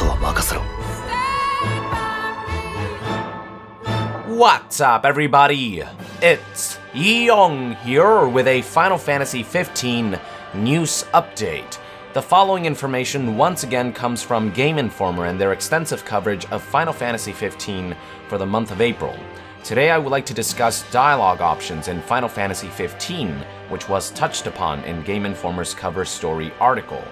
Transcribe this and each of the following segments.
とは任せろ。 What's up, everybody? It's Young here with a Final Fantasy XV news update. The following information once again comes from Game Informer and their extensive coverage of Final Fantasy XV for the month of April. Today I would like to discuss dialogue options in Final Fantasy XV, which was touched upon in Game Informer's cover story article.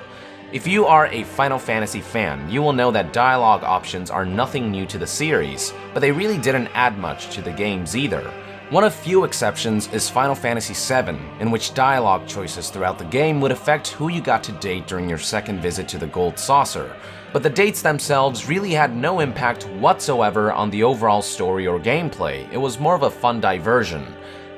If you are a Final Fantasy fan, you will know that dialogue options are nothing new to the series, but they really didn't add much to the games either. One of few exceptions is Final Fantasy VII, in which dialogue choices throughout the game would affect who you got to date during your second visit to the Gold Saucer, but the dates themselves really had no impact whatsoever on the overall story or gameplay. It was more of a fun diversion.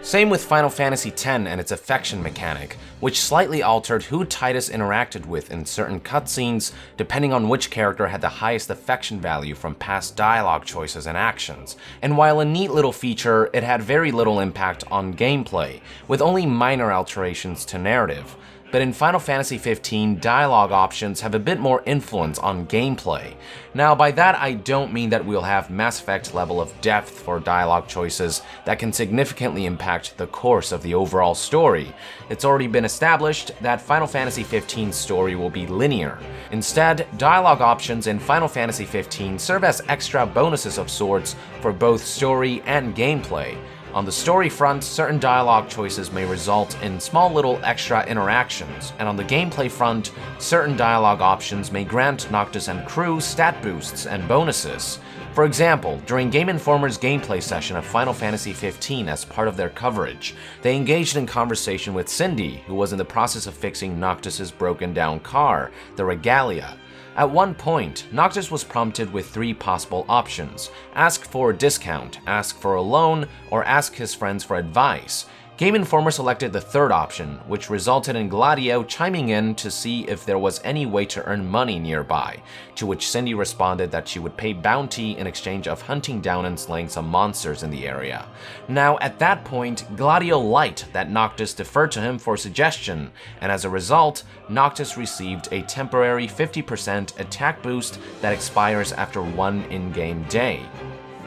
Same with Final Fantasy X and its affection mechanic, which slightly altered who Tidus interacted with in certain cutscenes depending on which character had the highest affection value from past dialogue choices and actions. And while a neat little feature, it had very little impact on gameplay, with only minor alterations to narrative. But in Final Fantasy XV, dialogue options have a bit more influence on gameplay. Now, by that I don't mean that we'll have Mass Effect level of depth for dialogue choices that can significantly impact the course of the overall story. It's already been established that Final Fantasy XV's story will be linear. Instead, dialogue options in Final Fantasy XV serve as extra bonuses of sorts for both story and gameplay. On the story front, certain dialogue choices may result in small little extra interactions, and on the gameplay front, certain dialogue options may grant Noctis and crew stat boosts and bonuses. For example, during Game Informer's gameplay session of Final Fantasy XV as part of their coverage, they engaged in conversation with Cindy, who was in the process of fixing Noctis's broken down car, the Regalia. At one point, Noctis was prompted with three possible options: ask for a discount, ask for a loan, or ask his friends for advice. Game Informer selected the third option, which resulted in Gladio chiming in to see if there was any way to earn money nearby, to which Cindy responded that she would pay bounty in exchange of hunting down and slaying some monsters in the area. Now, at that point, Gladio liked that Noctis deferred to him for suggestion, and as a result, Noctis received a temporary 50% attack boost that expires after one in-game day.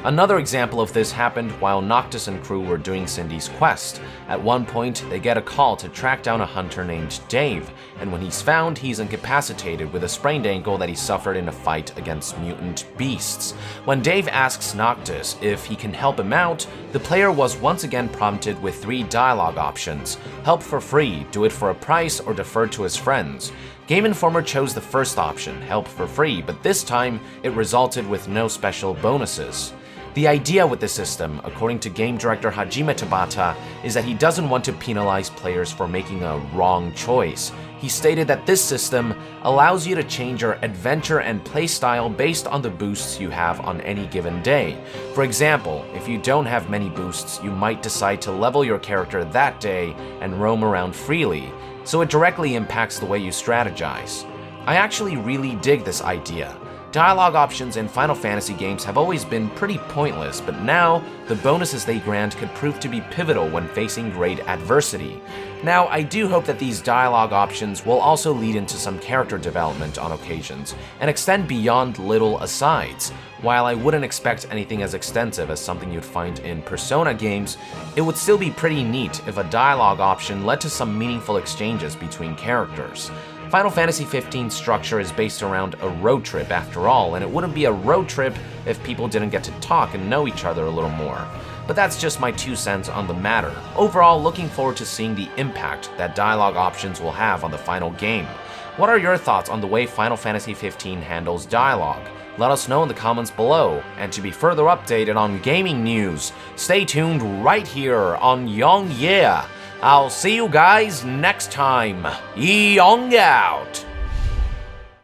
Another example of this happened while Noctis and crew were doing Cindy's quest. At one point, they get a call to track down a hunter named Dave, and when he's found, he's incapacitated with a sprained ankle that he suffered in a fight against mutant beasts. When Dave asks Noctis if he can help him out, the player was once again prompted with three dialogue options: help for free, do it for a price, or defer to his friends. Game Informer chose the first option, help for free, but this time it resulted with no special bonuses. The idea with the system, according to game director Hajime Tabata, is that he doesn't want to penalize players for making a wrong choice. He stated that this system allows you to change your adventure and playstyle based on the boosts you have on any given day. For example, if you don't have many boosts, you might decide to level your character that day and roam around freely, so it directly impacts the way you strategize. I actually really dig this idea. Dialogue options in Final Fantasy games have always been pretty pointless, but now the bonuses they grant could prove to be pivotal when facing great adversity. Now, I do hope that these dialogue options will also lead into some character development on occasions, and extend beyond little asides. While I wouldn't expect anything as extensive as something you'd find in Persona games, it would still be pretty neat if a dialogue option led to some meaningful exchanges between characters. Final Fantasy XV's structure is based around a road trip after all, and it wouldn't be a road trip if people didn't get to talk and know each other a little more. But that's just my 2 cents on the matter. Overall, looking forward to seeing the impact that dialogue options will have on the final game. What are your thoughts on the way Final Fantasy XV handles dialogue? Let us know in the comments below, and to be further updated on gaming news, stay tuned right here on Young Yeah. I'll see you guys next time. Young out!